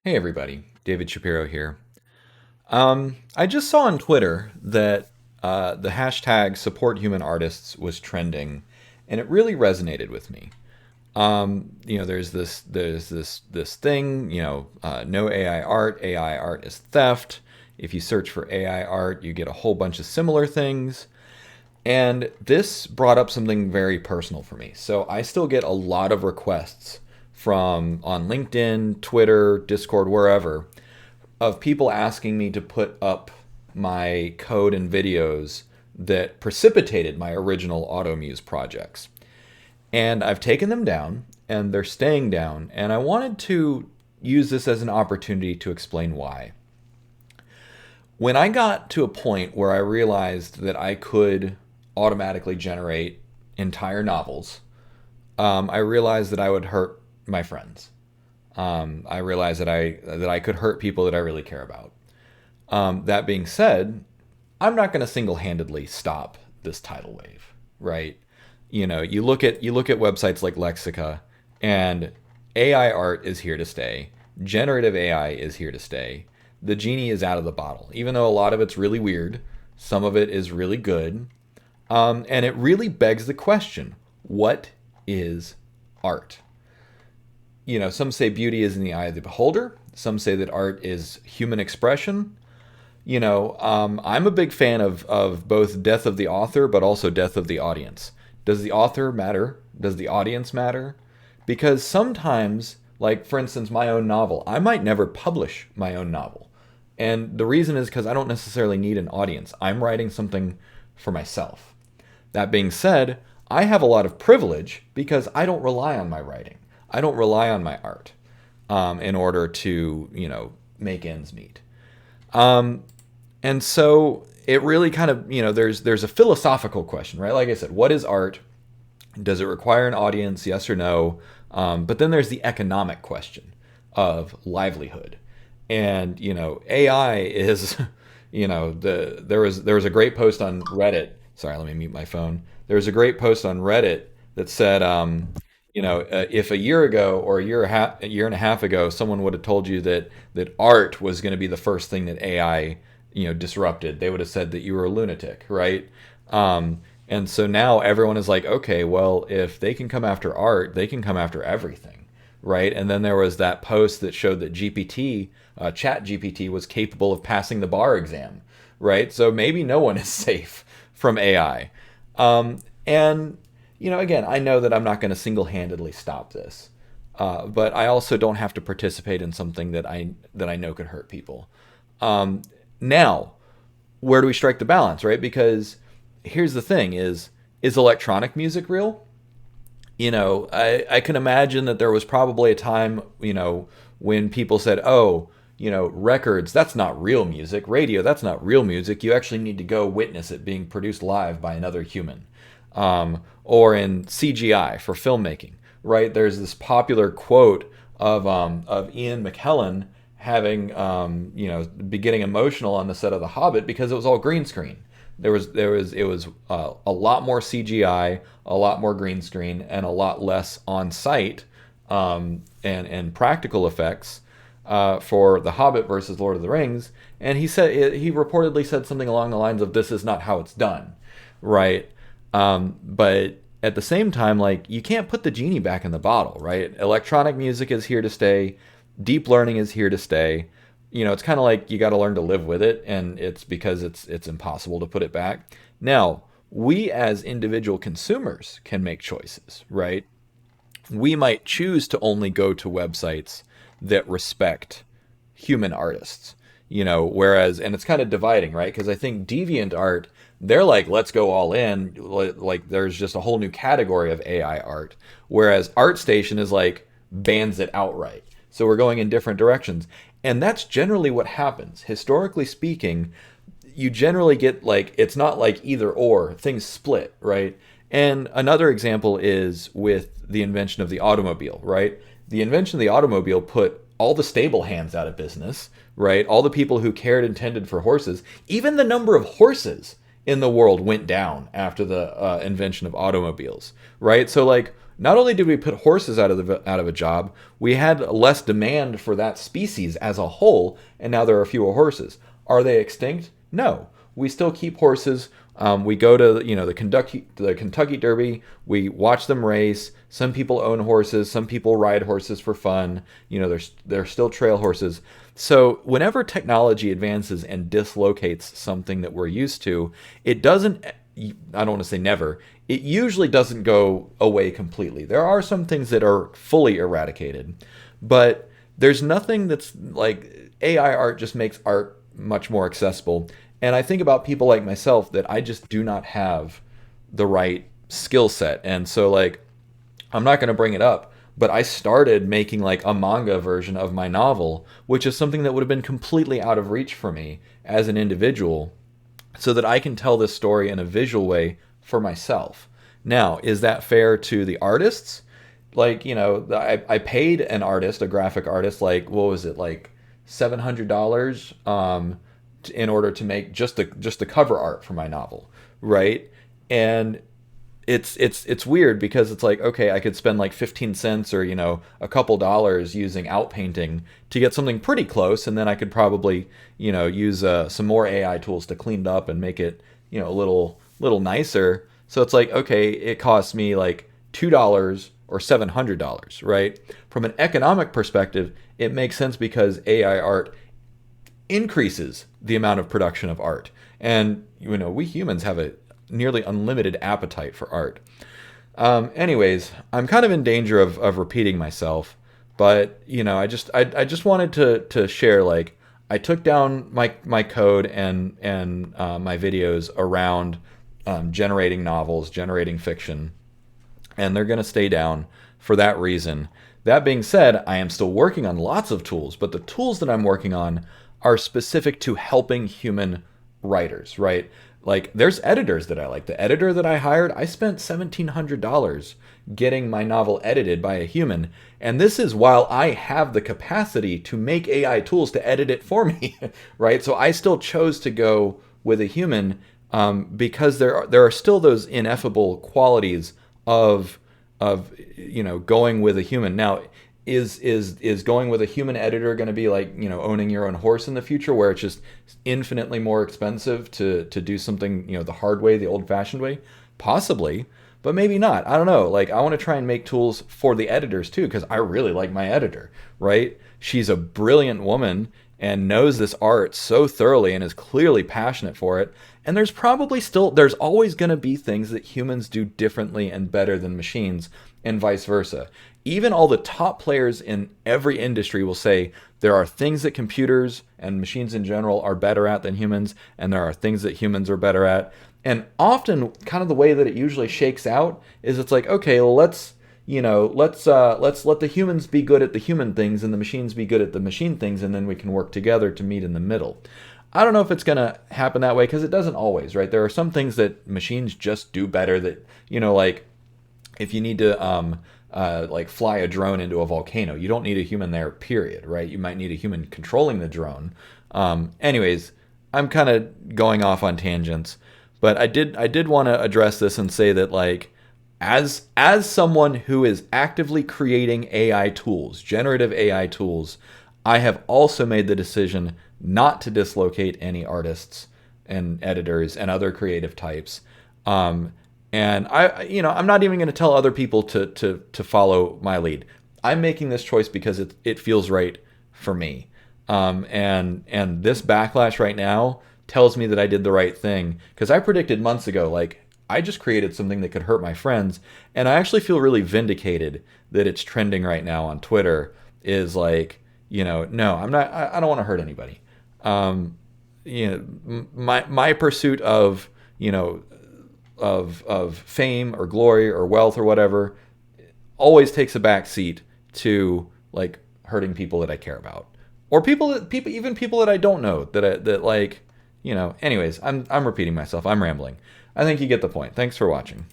Hey everybody, David Shapiro here. I just saw on Twitter that the hashtag support human artists was trending, and it really resonated with me. There's this thing, no AI art. AI art is theft. If you search for AI art, you get a whole bunch of similar things. And this brought up something very personal for me. So I still get a lot of requests from on LinkedIn, Twitter, Discord, wherever, of people asking me to put up my code and videos that precipitated my original AutoMuse projects. And I've taken them down and they're staying down. And I wanted to use this as an opportunity to explain why. When I got to a point where I realized that I could automatically generate entire novels, I realized that I would hurt my friends. I realized that I could hurt people that I really care about. That being said, I'm not going to single-handedly stop this tidal wave, right? You look at websites like Lexica, and AI art is here to stay. Generative AI is here to stay. The genie is out of the bottle. Even though a lot of it's really weird, some of it is really good, and it really begs the question: what is art? Some say beauty is in the eye of the beholder. Some say that art is human expression. I'm a big fan of both death of the author, but also death of the audience. Does the author matter? Does the audience matter? Because sometimes, like for instance, my own novel, I might never publish my own novel. And the reason is because I don't necessarily need an audience. I'm writing something for myself. That being said, I have a lot of privilege because I don't rely on my writing. I don't rely on my art in order to, make ends meet. And so it really kind of, there's a philosophical question, right? Like I said, what is art? Does it require an audience? Yes or no? But then there's the economic question of livelihood. And, AI is, there was a great post on Reddit. Sorry, let me mute my phone. There was a great post on Reddit that said, if a year ago or a year and a half ago, someone would have told you that art was going to be the first thing that AI, disrupted, they would have said that you were a lunatic, right? And so now everyone is like, okay, well, if they can come after art, they can come after everything, right? And then there was that post that showed that Chat GPT, was capable of passing the bar exam, right? So maybe no one is safe from AI. And again, I know that I'm not going to single-handedly stop this, but I also don't have to participate in something that I know could hurt people. Now, where do we strike the balance, right? Because here's the thing: is electronic music real? I can imagine that there was probably a time, when people said, oh, records, that's not real music. Radio, that's not real music. You actually need to go witness it being produced live by another human. Or in CGI for filmmaking, right? There's this popular quote of Ian McKellen having, be getting emotional on the set of The Hobbit because it was all green screen. It was a lot more CGI, a lot more green screen, and a lot less on site and practical effects for The Hobbit versus Lord of the Rings. And he reportedly said something along the lines of, "This is not how it's done," right? But at the same time, like, you can't put the genie back in the bottle, right? Electronic music is here to stay. Deep learning is here to stay. It's kind of like you got to learn to live with it, and it's because it's impossible to put it back. Now, we as individual consumers can make choices, right? We might choose to only go to websites that respect human artists, whereas, and it's kind of dividing, right? Because I think deviant art, they're like, let's go all in. Like, there's just a whole new category of AI art, whereas ArtStation is like, bans it outright. So we're going in different directions. And that's generally what happens. Historically speaking, you generally get, like, it's not like either or, things split, right? And another example is with the invention of the automobile, right? The invention of the automobile put all the stable hands out of business, right? All the people who cared and tended for horses, even the number of horses in the world went down after the invention of automobiles, right? So, like, not only did we put horses out of a job, we had less demand for that species as a whole, and now there are fewer horses. Are they extinct? No. We still keep horses. We go to the Kentucky Derby. We watch them race. Some people own horses. Some people ride horses for fun. They're still trail horses. So whenever technology advances and dislocates something that we're used to, it doesn't. I don't want to say never. It usually doesn't go away completely. There are some things that are fully eradicated, but there's nothing that's like AI art just makes art much more accessible. And I think about people like myself that I just do not have the right skill set. And so like I'm not going to bring it up, but I started making like a manga version of my novel, which is something that would have been completely out of reach for me as an individual, so that I can tell this story in a visual way for myself. Now, is that fair to the artists? Like, I paid an artist, a graphic artist, like, what was it, like $700 in order to make just the cover art for my novel, right? And it's weird because it's like, okay, I could spend like 15 cents or a couple dollars using outpainting to get something pretty close, and then I could probably use some more AI tools to clean it up and make it a little nicer. So it's like, okay, it costs me like $2 or $700, right? From an economic perspective, it makes sense because AI art increases the amount of production of art, and we humans have a nearly unlimited appetite for art. Anyways, I'm kind of in danger of repeating myself, but I just wanted to share, like, I took down my code and my videos around generating novels, generating fiction, and they're gonna stay down for that reason. That being said, I am still working on lots of tools, but the tools that I'm working on are specific to helping human writers, right? Like, there's editors that I like. The editor that I hired, I spent $1,700 getting my novel edited by a human. And this is while I have the capacity to make AI tools to edit it for me, right? So I still chose to go with a human because there are still those ineffable qualities of going with a human. Now, is going with a human editor going to be like owning your own horse in the future, where it's just infinitely more expensive to do something the hard way, the old-fashioned way? Possibly, but maybe not. I don't know. Like, I want to try and make tools for the editors too, because I really like my editor, right? She's a brilliant woman and knows this art so thoroughly and is clearly passionate for it. And there's always going to be things that humans do differently and better than machines, and vice versa. Even all the top players in every industry will say there are things that computers and machines in general are better at than humans, and there are things that humans are better at. And often, kind of the way that it usually shakes out is it's like, okay, well, let's let the humans be good at the human things and the machines be good at the machine things, and then we can work together to meet in the middle. I don't know if it's going to happen that way, because it doesn't always, right? There are some things that machines just do better that, like if you need to like fly a drone into a volcano, you don't need a human there, period, right? You might need a human controlling the drone. Anyways, I'm kind of going off on tangents, but I did want to address this and say that, like, as someone who is actively creating AI tools, generative AI tools, I have also made the decision not to dislocate any artists and editors and other creative types. And I'm not even going to tell other people to follow my lead. I'm making this choice because it feels right for me. And this backlash right now tells me that I did the right thing, because I predicted months ago, like, I just created something that could hurt my friends, and I actually feel really vindicated that it's trending right now on Twitter. Is like, no, I'm not. I don't want to hurt anybody. My pursuit of of fame or glory or wealth or whatever always takes a back seat to, like, hurting people that I care about, or people that I don't know that anyways, I'm repeating myself. I'm rambling. I think you get the point. Thanks for watching.